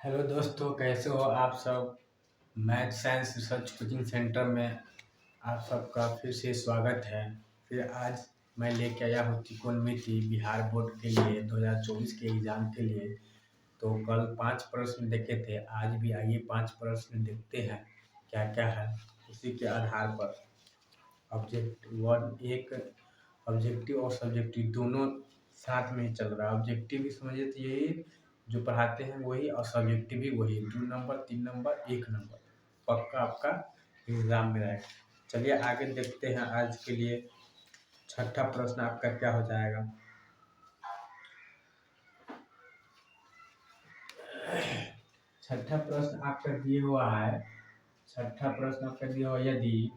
Hello दोस्तों, कैसे हो आप सब। Math science research coaching centre में आप सबका फिर से स्वागत है। फिर आज मैं लेके आया हूँ त्रिकोणमिति बिहार बोर्ड के लिए 2024 के एग्ज़ाम के लिए। तो कल 5 प्रश्न देखे थे, आज भी आइए 5 प्रश्न देखते हैं क्या क्या है। उसी के आधार पर ऑब्जेक्ट वन एक ऑब्जेक्टिव और सब्जेक्टिव दोनों साथ में ही चल रहा है। ऑब्जेक्टिव भी समझिए तो यही जो पढ़ाते हैं वही, और सब्जेक्टिव भी वही, 2 नंबर 3 नंबर 1 नंबर पक्का आपका एग्जाम में रहेगा। चलिए आगे देखते हैं। आज के लिए छठा प्रश्न आपका क्या हो जाएगा। छठा प्रश्न आपका दिया हुआ है। छठा प्रश्न आपका दिया हुआ, यदि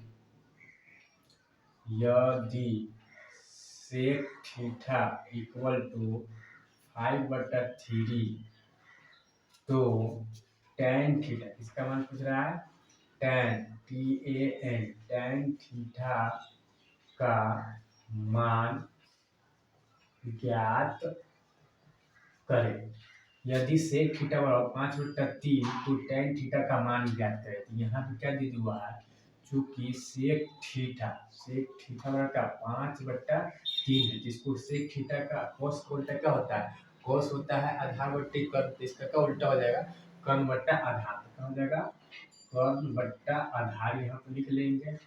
यदि सेक थीटा इक्वल टू 5/3 तो tan थीटा, इसका मान पूछ रहा है tan TAN tan थीटा का मान ज्ञात करें। यदि सेक थीटा बराबर 5/3 तो tan थीटा का मान ज्ञात करें। तो यहाँ पे क्या दे हुआ है, चूंकि सेक थीटा बराबर 5/3 है, जिसको सेक थीटा का cos उल्टा क्या होता है, cos होता है आधार बट्टे कर्ण। तो इसका क्या उल्टा हो जाएगा, कर्ण बट्टा आधार। तो क्या हो जाएगा, कर्ण बट्टा आधार। यहाँ पे लिख लेंगे।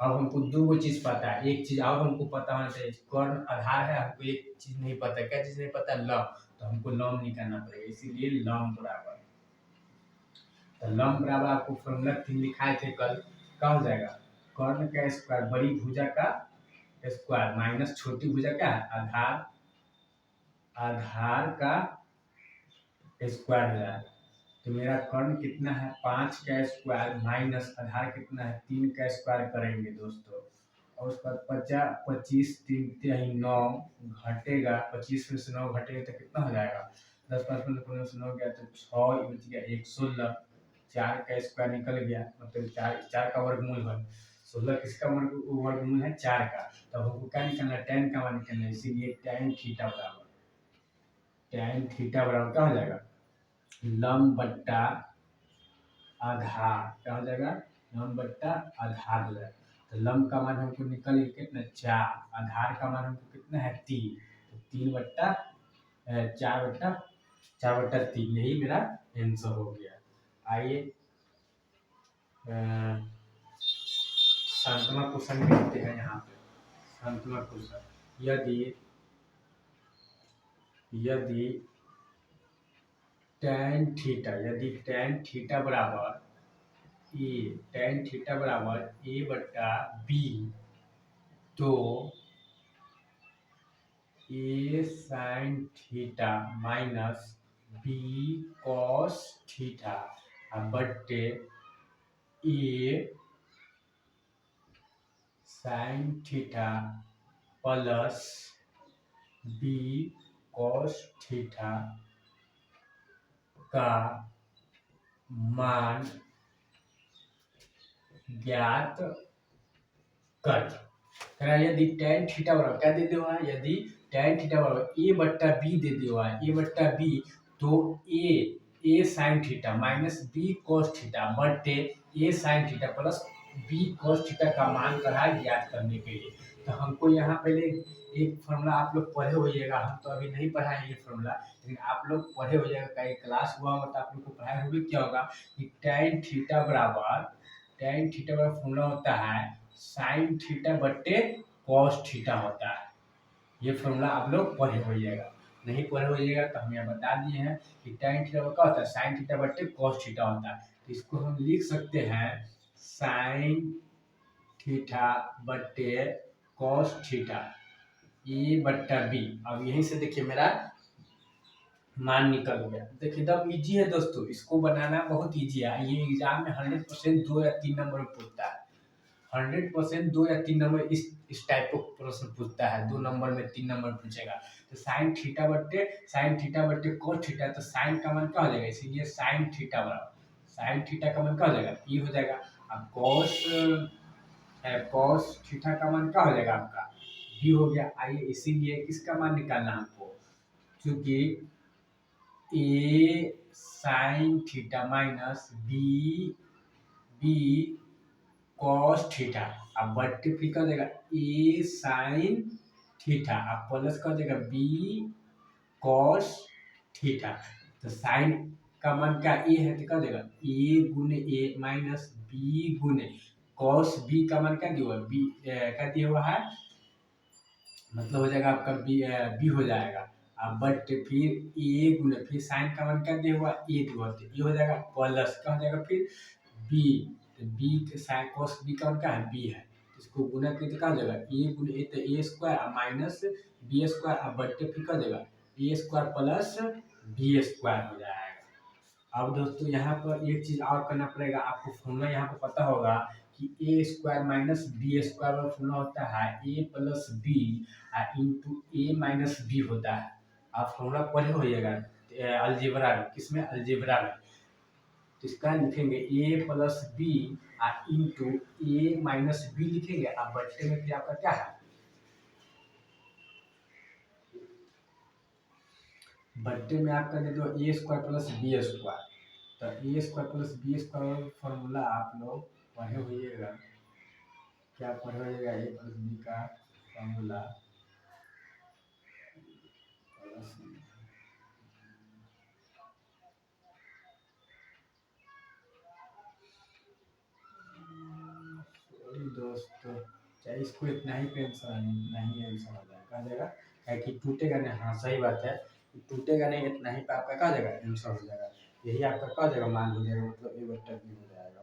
अब हमको दो चीज पता है, एक चीज और हमको पता होना चाहिए, कर्ण आधार है, हमको एक चीज नहीं पता। क्या चीज नहीं पता, लव। तो हमको लम निकालना पड़ेगा, इसीलिए लम बराबर। तो लम बराबर आपको फॉर्मूला 3 लिखाए थे कल, क्या हो जाएगा, कर्ण का स्क्वायर बड़ी भुजा का स्क्वायर माइनस छोटी भुजा का आधार, आधार का स्क्वायर हो जाएगा। तो मेरा कर्ण कितना है, 5 का स्क्वायर माइनस आधार कितना है, 3 का स्क्वायर करेंगे दोस्तों। और उसके बाद 25 3 तिहाई 9 घटेगा, 25 में से 9 घटेगा तो कितना हो जाएगा, 10 5 में से 9 गया तो 6 बच गया 1 16। 4 का स्क्वायर निकल गया, मतलब 4 का वर्गमूल है 16। किसका वर्गमूल है, 4 का। तब हमको क्या निकालना है, tan का मान निकालना है। इसीलिए tan थीटा बराबर क्या हो जाएगा, लम बट्टा आधार। क्या हो जाएगा, लम बट्टा आधार हो जाएगा। तो लम का मान हमको निकल गया कितना, 4। आधार का मान हमको कितना है, 3। तो 4/3, यही मेरा आंसर हो गया। आइए शांतमा क्वेश्चन देखते हैं। यहाँ पे शांतमा क्वेश्चन, यदि tan थीटा बराबर A/B तो A sin theta minus B cos theta बट्टे A sin theta plus B cos theta का मान ज्ञात कर। यदि tan थीटा बराबर क्या दे दिया है, यदि tan थीटा बराबर A/B दे दिया है, A/B तो A sin theta minus B cos theta बट्टे A sin theta plus B cos theta का मान करा ज्ञात करने के लिए। तो हमको यहाँ पहले एक फॉर्मूला आप लोग पढ़े होइएगा, हम तो अभी नहीं पढ़ाएंगे फॉर्मूला, लेकिन आप लोग पढ़े होइएगा, कहीं क्लास हुआ होगा तो आप लोग को पढ़ाया होगा। क्या होगा कि tan थीटा बराबर फॉर्मूला होता है साइन थीटा बट्टे कॉस थीटा होता है। ये फॉर्मूला आप लोग पढ़े होइएगा, नहीं पढ़े होइएगा तो हम यहाँ बता दिए हैं कि tan थीटा क्या होता है, साइन थीटा बट्टे कॉस थीटा होता है। तो इसको हम लिख सकते हैं साइन थीटा बट्टे कॉस थीटा A/B। अब यहीं से देखिए मेरा मान निकल गया। देखिए एकदम इजी है दोस्तों, इसको बनाना बहुत इजी है। ये एग्जाम में 100% 2 या 3 नंबर में पूछता है। 100% 2 या 3 नंबर इस टाइप का प्रश्न पूछता है, 2 नंबर में 3 नंबर पूछेगा। तो साइन थीटा बट्टे cos थीटा, तो साइन का मान क्या हो जाएगा, इसीलिए साइन थीटा बराबर साइन थीटा का मान क्या हो जाएगा, ई हो जाएगा। अब cos थीटा का मान क्या हो जाएगा आपका, बी हो गया। आइए इसीलिए किसका मान निकालना हमको, क्योंकि A sine theta minus B cos theta. अब बट्टे फिर कर देगा ए साइन थीटा, अब प्लस कर देगा बी कॉस थीटा। तो साइन का मान क्या ए है, तो कर देगा ए गुने ए माइनस बी गुने कॉस बी का मान क्या दिया हुआ है, बी क्या दिया हुआ है, मतलब हो जाएगा आपका बी हो जाएगा। अब बट फिर ए गुने फिर साइन का मान क्या दिया हुआ, ए दिया हुआ, तो ये हो जाएगा प्लस क्या हो जाएगा फिर बी, तो बी साइन कॉस बी का मान क्या है, बी है, इसको गुना करके क्या हो जाएगा ए गुने ए, तो A square minus B square, अब बट फिर कर देगा ए स्क्वायर प्लस बी स्क्वायर हो जाएगा। अब दोस्तों यहाँ पर एक चीज और करना पड़ेगा, आपको फॉर्मूला यहाँ पर पता होगा कि ए स्क्वायर माइनस बी स्क्वायर का फॉर्मूला होता है ए प्लस बी इंटू ए माइनस बी होता है। आप फॉर्मूला पढ़े होइएगा अलजेब्रा में, किसमें, अलजेब्रा में। तो इसका लिखेंगे ए प्लस बी इंटू ए माइनस बी लिखेंगे। आप बट्टे में फिर आपका क्या है, बट्टे में आपका दे दो A square plus B square. तो A square plus B square formula आप लोग पढ़े होइएगा, क्या पढ़े होइएगा, ए प्लस बी का फॉर्मूला दोस्तों, चाहे इसको इतना ही टेंशन नहीं आंसर हो जाएगा, कहा जाएगा क्या कि टूटेगा नहीं, हाँ सही बात है, टूटेगा नहीं, इतना ही पे आपका कहा जाएगा आंसर हो जाएगा, यही आपका कहा जाएगा मान हो जाएगा, मतलब ए बट्टा बी हो जाएगा।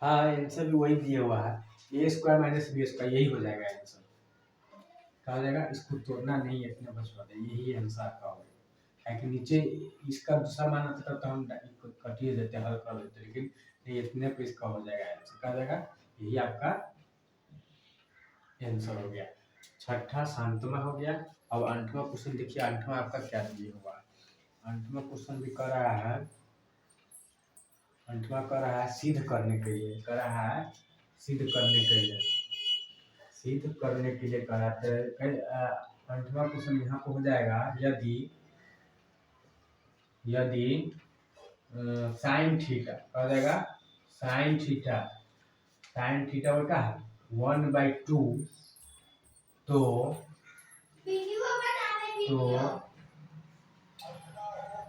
हाँ आंसर भी वही दिया हुआ है, ए स्क्वायर माइनस बी स्क्वायर, यही हो जाएगा आंसर, कहा जाएगा इसको तोड़ना नहीं है, इतना बचवा दे, यही आंसर का होगा। कि नीचे इसका दूसरा मान आता तो हम कटिए देते, हल कर देते, लेकिन नहीं, इतने पे इसका हो जाएगा आंसर, कहा जाएगा यही आपका आंसर हो गया। छठा शांतमा हो गया। अब 8वां क्वेश्चन देखिए, 8वां आपका क्या दिया हुआ है। 8वां क्वेश्चन भी कर रहा है, 8वां कर रहा है सिद्ध करने के लिए, कर रहा है सिद्ध करने के लिए, सिद्ध करने के लिए कर रहा है। 8वां क्वेश्चन यहाँ पे हो जाएगा, यदि यदि साइन थीटा कहा जाएगा, साइन थीटा, साइन थीटा और क्या है 1/2, तो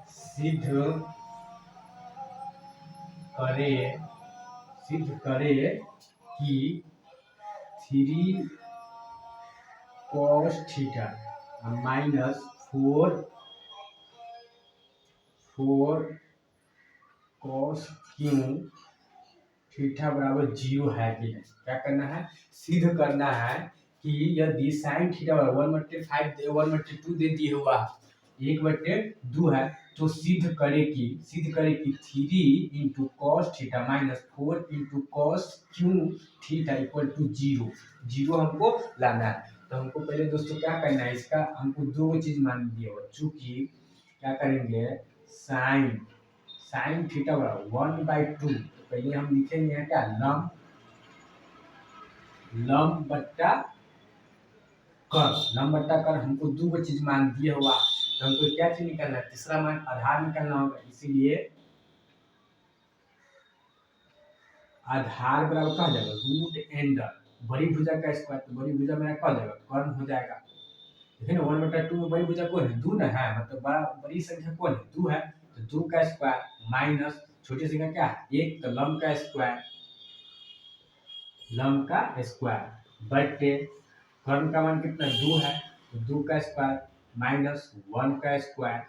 सिद्ध करे, सिद्ध करे कि 3 cos theta minus 4 cos Q theta बराबर 0 है कि नहीं। क्या करना है, सिद्ध करना है कि यदि साइन थीटा बराबर 1/2 दे दिए हुआ 1/2 है, तो सिद्ध करे कि 3 into cos theta minus 4 into cos cube theta equal to 0 हमको लाना है। तो हमको पहले दोस्तों क्या करना है, इसका हमको दो चीज मान दिए हो, चूंकि क्या करेंगे साइन थीटा बराबर 1/2, तो पहले हम लिखेंगे क्या, लम बट्टा कर हमको दो चीज मान दिए हुआ, तो हमको क्या चीज निकालना है, तीसरा मान आधार निकालना होगा। इसीलिए आधार बराबर कहा जाएगा रूट एंडर, बड़ी भुजा का स्क्वायर, तो बड़ी भुजा मेरा कहा जाएगा कर्ण हो जाएगा। देखिए ना 1/2 में बड़ी भुजा कौन है, 2 ना है, मतलब बड़ी संख्या कौन है, 2 है, तो 2 का स्क्वायर माइनस छोटी संख्या क्या है 1, तो लम का स्क्वायर, बटे कर्ण का मान कितना 2 है, तो 2 का स्क्वायर माइनस 1 का स्क्वायर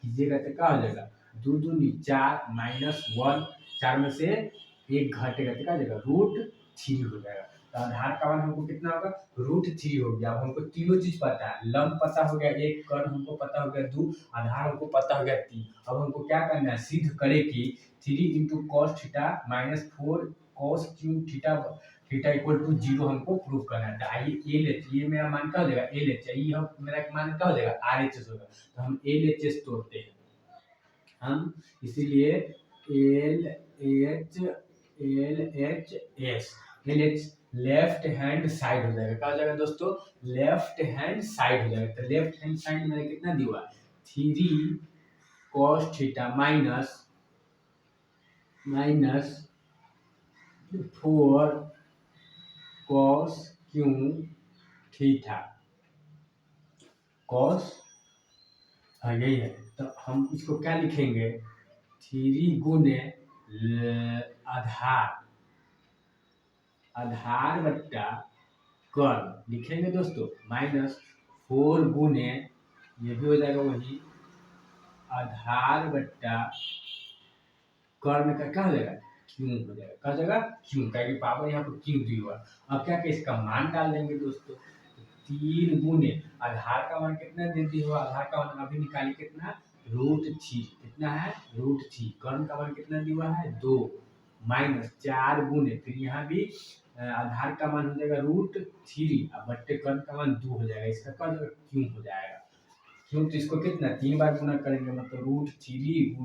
कीजिएगा, तो क्या हो जाएगा 2 दूनी 4 माइनस 1, 4 में से 1 घटेगा तो क्या हो जाएगा √3 हो जाएगा। तो आधार का मान हमको कितना होगा √3 हो गया। अब हमको तीनों चीज पता है, लम पता हो गया 1, कर्ण हमको पता हो गया 2, आधार हमको पता हो गया 3। अब हमको क्या करना है, सिद्ध करे कि 3 into cos theta minus 4 cos cube theta equal to 0 हमको प्रूव करना है। तो आइए ए लेते, ये मेरा मान क्या हो जाएगा ए लेते, ये हम मेरा मान क्या हो जाएगा RHS होगा, तो हम LHS तोड़ते हैं हम, इसीलिए LHS लेफ्ट हैंड साइड हो जाएगा। क्या हो जाएगा दोस्तों? लेफ्ट हैंड साइड हो जाएगा। तो लेफ्ट हैंड साइड में कितना दिया? 3 cos theta minus 4 cos theta cos, हाँ यही है। तो हम इसको क्या लिखेंगे? 3 गुने आधार, आधार बट्टा कर्ण लिखेंगे दोस्तों, माइनस 4 गुने, ये भी हो जाएगा वही, आधार बट्टा कर्ण का क्या हो जाएगा? क्यों हो जाएगा। क्या हो जाएगा? क्यों, क्या पावर यहाँ पर क्यों दी हुआ। अब क्या कि इसका मान डाल देंगे दोस्तों। 3 गुने आधार का मान कितना दे दी हुआ, आधार का मान अभी निकालिए कितना, √3, कितना है √3। कर्ण का मान कितना दिया हुआ है 2, माइनस 4 गुने, फिर यहाँ भी आधार का मान हो जाएगा √3 और बट्टे कर्ण का मान 2 हो जाएगा। इसका क्या हो जाएगा? क्यों हो जाएगा। क्यों, तो इसको कितना 3 बार गुना करेंगे, मतलब √3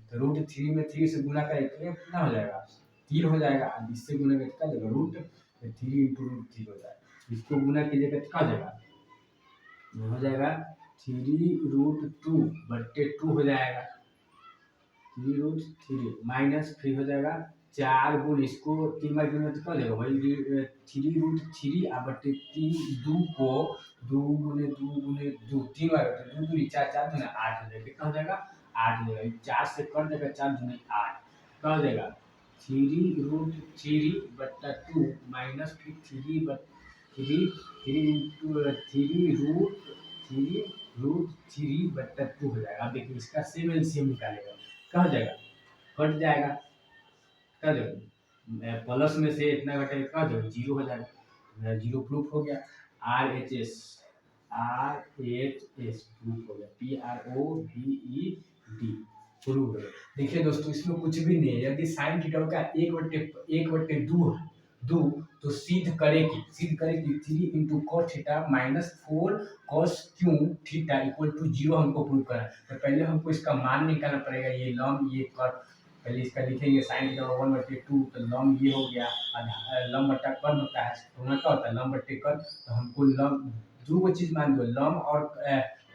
तो √3 में 3 से गुना करेंगे तो कितना हो जाएगा? 3 हो जाएगा। अब इससे गुना करके क्या हो जाएगा? √3 इंटू √3 हो जाएगा। इसको गुना कीजिएगा तो क्या हो जाएगा? हो जाएगा 3√2 बट्टे 2 हो जाएगा। 3√3 माइनस फिर हो जाएगा 4 गुण, इसको 3 बार गुना तो क्या हो जाएगा? वही 3√3 बट्टे 3, 2 3 बार होता है, 2 दूनी 4, 4 दूनी 8 हो जाएगा। कितना हो जाएगा? 8 हो जाएगा। 4 से कर देगा, 4 दूनी 8, क्या हो जाएगा? 3√3 बट्टा 2 माइनस फिर 3√3 बट्टा 2 हो जाएगा। अब देखिए इसका सेम एलसीएम निकालेगा, क्या हो जाएगा? कट जाएगा, क्या हो जाएगा? प्लस में से इतना घटेगा, क्या हो जाएगा? 0 हो जाएगा। 0 प्रूफ हो गया। RHS प्रूफ हो गया। PROVED प्रूफ हो गया। देखिए दोस्तों इसमें कुछ भी नहीं है। यदि साइन थीटा का 1/2 दो तो सिद्ध करेगी 3 into cos theta minus 4 cos cube theta equal to 0 हमको प्रूव करना है। तो पहले हमको इसका मान निकालना पड़ेगा। ये लम ये कर, पहले इसका लिखेंगे साइन थीटा 1/2, तो लम ये हो गया, लम बट्टा कर्ण होता है, होना क्या होता है? लम बट्टे कर्ण। तो हमको लम दो को चीज मान दो,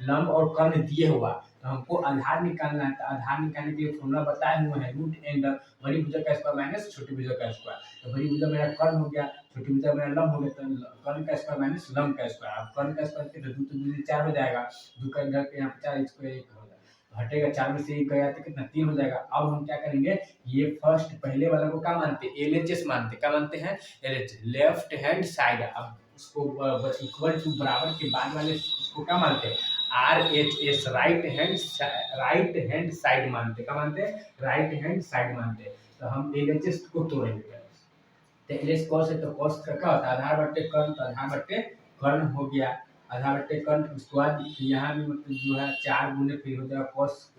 लम और कर्ण दिए हुआ, तो हमको आधार निकालना है। तो आधार निकालने के लिए फॉर्मूला बताए हुए हैं, रूट एंड बड़ी भुजा का स्क्वायर माइनस छोटी भुजा का स्क्वायर। तो बड़ी भुजा मेरा कर्ण हो गया, छोटी भुजा मेरा लम हो गया, तो कर्ण का स्क्वायर माइनस लम का स्क्वायर। अब कर्ण का स्क्वायर कितना? 2 तो 2 4 हो जाएगा, 2 का इधर यहाँ पे 4, इसको 1 हो जाएगा, हटेगा 4 में से 1 गया तो कितना 3 हो जाएगा। अब हम क्या करेंगे, ये फर्स्ट पहले वाला को क्या मानते हैं? LHS मानते, क्या मानते हैं? LHS left hand side. अब उसको इक्वल टू बराबर के बाद वाले उसको क्या मानते हैं? RHS राइट हैंड साइड मानते, क्या मानते हैं? राइट हैंड साइड मानते हैं। तो हम LHS को तोड़ेंगे। तो LHS कॉस है, तो कॉस का क्या होता है? आधार बट्टे कर्ण, तो आधार बट्टे कर्ण हो गया, आधार बट्टे कर्ण। उसके बाद यहाँ भी मतलब जो है 4 गुने फिर हो जाएगा कॉस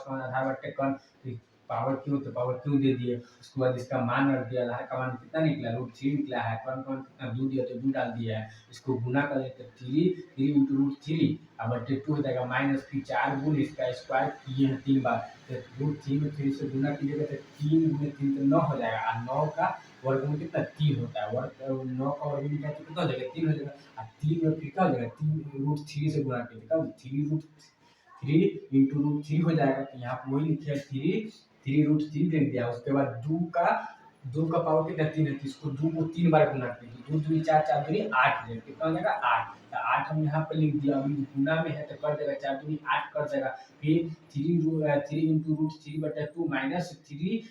का आधार बट्टे कर्ण, फिर पावर क्यों, तो पावर क्यों दे दिए। उसके बाद इसका मान रख दिया, आधार का मान कितना निकला? √3 निकला है, कर्ण का मान कितना 2 दिया तो 2 डाल दिया है। इसको गुना कर तो 3 इंटू √3 अब बट्टे 2 हो जाएगा, माइनस फिर 4 गुण इसका स्क्वायर किए हैं 3 बार, तो √3 में 3 से गुना कीजिएगा तो 3 गुने 3 तो 9 हो जाएगा, और 9 का वर्गमूल कितना 3 होता है। 9 का वर्गमूल क्या तो कितना हो जाएगा? 3 हो जाएगा। और 3 में फिर क्या हो जाएगा? 3 √3 से गुणा कीजिएगा, 3 इंटू √3 हो जाएगा। तो यहाँ पर वही लिखे 3 √3 लिख दिया। उसके बाद 2 का पावर कितना 3 है, तो इसको 2 को 3 बार गुना कीजिए, 2 दूनी 4, 4 दूनी 8 हो जाएगा। कितना हो जाएगा? 8। तो 8 हम यहाँ पर लिख दिया। अभी गुना में है तो कर देगा, 4 दूनी 8 कर देगा। फिर 3 इंटू √3 बटा 2 माइनस 3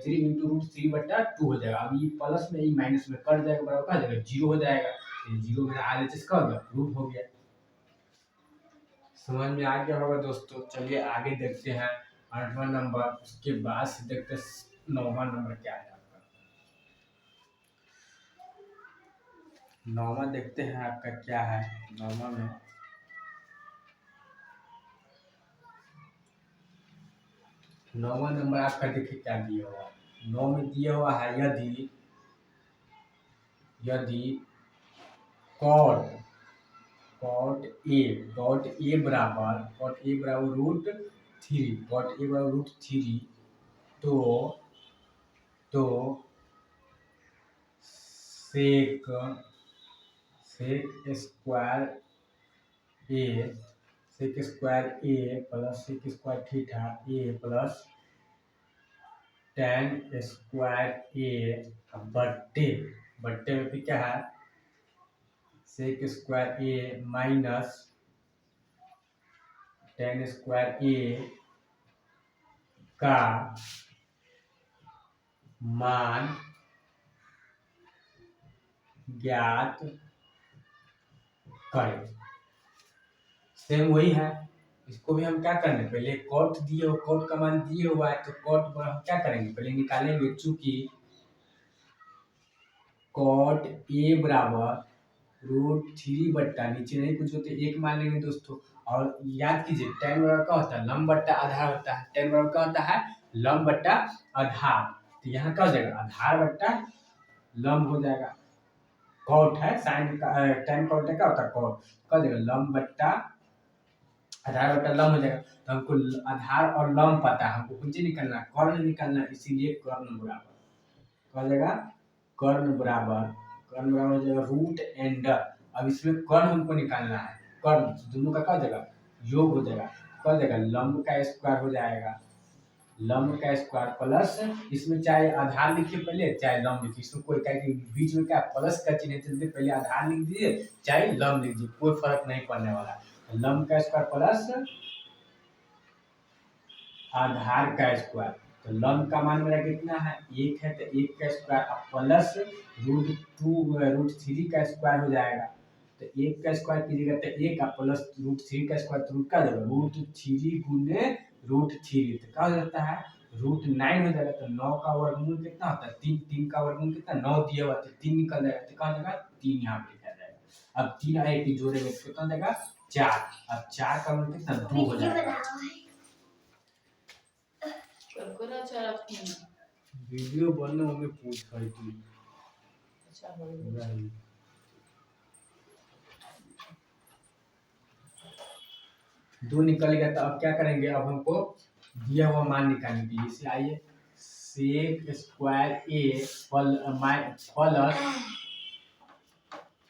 इंटू √3/2 हो जाएगा। अब ये प्लस में ये माइनस में कर जाएगा, बराबर क्या हो जाएगा? 0 हो जाएगा। 0 मेरा RHS का हो गया, रूट हो गया। समझ में आ गया होगा दोस्तों। चलिए आगे देखते हैं 8वां नंबर, उसके बाद से देखते हैं 9वां नंबर क्या है आपका। 9वां देखते हैं आपका क्या है। 9वां में 9वां नंबर आपका देखिए क्या दिया हुआ है। 9 में दिया हुआ है यदि कॉट ए बराबर √3 तो सेक स्क्वायर ए सेक स्क्वायर ए प्लस सेक स्क्वायर थीटा ए प्लस टेन स्क्वायर ए बट्टे बट्टे में भी क्या है सेक स्क्वायर ए माइनस टेन स्क्वायर ए का मान ज्ञात करें। सेम वही है, इसको भी हम क्या करेंगे, पहले कॉट दिए हो, कॉट का मान दिए हुआ है तो कॉट हम क्या करेंगे, पहले निकालेंगे। चूंकि कॉट ए बराबर √3 बट्टा नीचे नहीं कुछ होते एक मान लेंगे दोस्तों। और याद कीजिए टेन बराबर क्या होता है, लंब बट्टा आधार होता है। टेन बराबर क्या होता है, लंब बट्टा आधार। तो यहाँ क्या हो जाएगा, आधार बट्टा लंब हो जाएगा। कॉट है साइन का, टेन कॉट क्या होता है कॉट, क्या हो जाएगा लंब बट्टा आधार बट्टा लंब हो जाएगा। तो हमको आधार और लंब पता है, हमको कुछ निकालना है, कर्ण निकालना है, इसीलिए कर्ण बराबर क्या हो जाएगा, कर्ण बराबर हो जाएगा रूट एंड। अब इसमें कर्ण हमको निकालना है, कर्ण दोनों का क्या हो जाएगा योग हो जाएगा, क्या हो जाएगा लंब का स्क्वायर हो जाएगा, लंब का स्क्वायर प्लस इसमें चाहे आधार लिखिए पहले चाहे लंब लिखिए, इसमें कोई क्या बीच में क्या प्लस का चिन्ह है, पहले आधार लिख दीजिए चाहे लंब लिख दीजिए, कोई फर्क नहीं पड़ने वाला। लंब का स्क्वायर प्लस आधार का स्क्वायर, तो लंब का मान मेरा कितना है 1 है, तो 1 का स्क्वायर प्लस √3 का स्क्वायर हो जाएगा। तो 1 का स्क्वायर कीजिएगा तो 1 प्लस √3 का स्क्वायर तो रूट का देगा √3 गुने √3, तो क्या हो जाता है √9 हो जाएगा। तो 9 का वर्गमूल कितना होता है 3, 3 का वर्गमूल कितना 9 दिया हुआ, तो 3 निकल जाएगा, तो क्या हो जाएगा 3 यहाँ पे लिखा जाएगा। अब 3 आए कि जोड़ेंगे तो कितना देगा 4, अब 4 का मान कितना 2 हो जाएगा। वीडियो बनने में पूछ रही थी। अच्छा दो निकल गया, तो अब क्या करेंगे, अब हमको दिया हुआ मान निकालने के लिए इसे आइए सेक स्क्वायर ए प्लस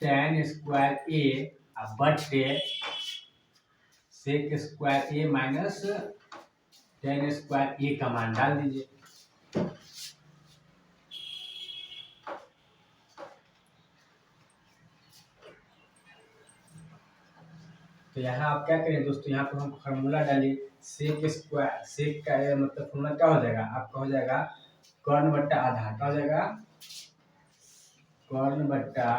टेन स्क्वायर ए बट्टे सेक स्क्वायर ए माइनस टेन स्क्वायर ए का मान डाल दीजिए। तो यहाँ आप क्या करें दोस्तों, यहाँ पर हम फार्मूला डालिए सेक स्क्वायर, सेक का मतलब फार्मूला क्या हो जाएगा आपका, हो जाएगा कर्ण बट्टा आधार, क्या हो जाएगा कर्ण बट्टा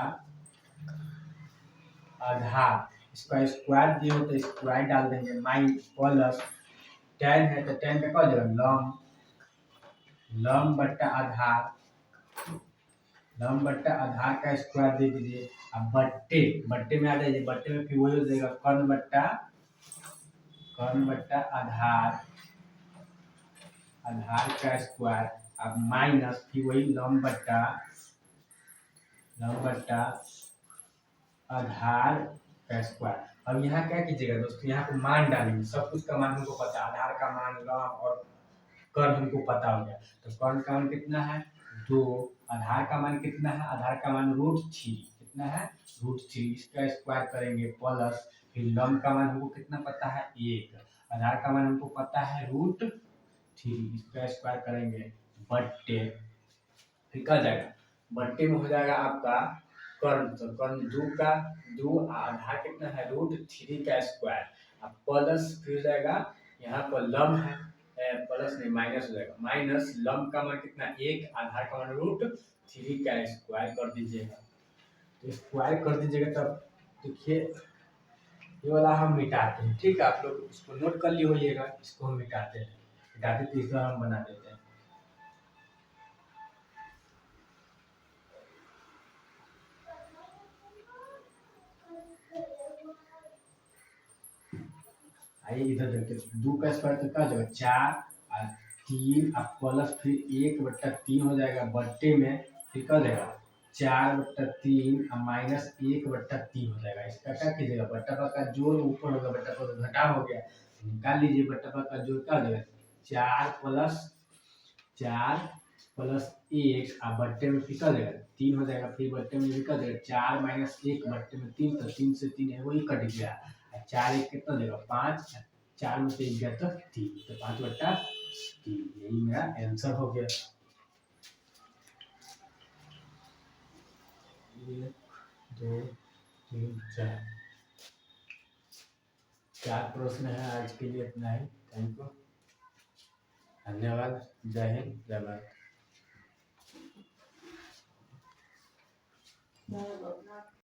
आधार, इसका स्क्वायर दिए हो तो स्क्वायर डाल देंगे माइनस प्लस टेन है तो टेन का क्या हो जाएगा लंब बट्टा आधार, लंब बट्टा आधार का स्क्वायर दे दीजिए। अब बट्टे बट्टे में आ जाइए, बट्टे में फिर वही हो जाएगा कर्ण बट्टा आधार, आधार का स्क्वायर, अब माइनस फिर वही लंब बट्टा आधार का स्क्वायर। अब यहाँ क्या कीजिएगा दोस्तों, यहाँ पे मान डालेंगे, सब कुछ का मान हमको पता है, आधार का मान लंब और कर्ण हमको पता हो गया। तो कर्ण का मान कितना है 2, आधार का मान कितना है, आधार का मान √3 कितना है √3, इसका स्क्वायर करेंगे प्लस फिर लंब का मान हमको कितना पता है 1, आधार का मान हमको पता है √3, इसका स्क्वायर करेंगे बट्टे फिर क्या जाएगा बट्टे में हो जाएगा आपका कर्ण, तो कर्ण 2 का 2 आधार कितना है √3 का स्क्वायर, अब प्लस फिर हो जाएगा यहाँ पर लंब है प्लस नहीं माइनस हो जाएगा, माइनस लंब का मान कितना 1, आधार का मान √3 का स्क्वायर कर दीजिएगा। तो स्क्वायर कर दीजिएगा तब देखिए ये वाला हम मिटाते हैं, ठीक है आप लोग इसको नोट कर लिए होइएगा, इसको हम मिटाते हैं, मिटाते तो इसको हम बना देते हैं। आइए इधर देखते हैं 2 का स्क्वायर कितना हो जाएगा 4 और 3 और प्लस फिर 1/3 हो जाएगा बट्टे में फिर क्या हो जाएगा 4/3 और माइनस 1/3 हो जाएगा। इसका क्या कीजिएगा बट्टा का जोड़ ऊपर होगा, बट्टा का घटा हो गया, निकाल लीजिए बट्टा का जोड़ क्या हो जाएगा 4 + 4 प्लस एक आप बट्टे में निकल देगा 3 हो जाएगा, फिर बट्टे में निकल देगा 4 माइनस 1 बट्टे में 3, तो 3 से 3 है वही कट गया। 4 एक कितना देगा 5, 4 में से 1 गया तो 3, तो 5/3, यही मेरा आंसर हो गया। 1 2 3 4 प्रश्न है। आज के लिए इतना ही। थैंक यू, धन्यवाद। जय हिंद, जय भारत।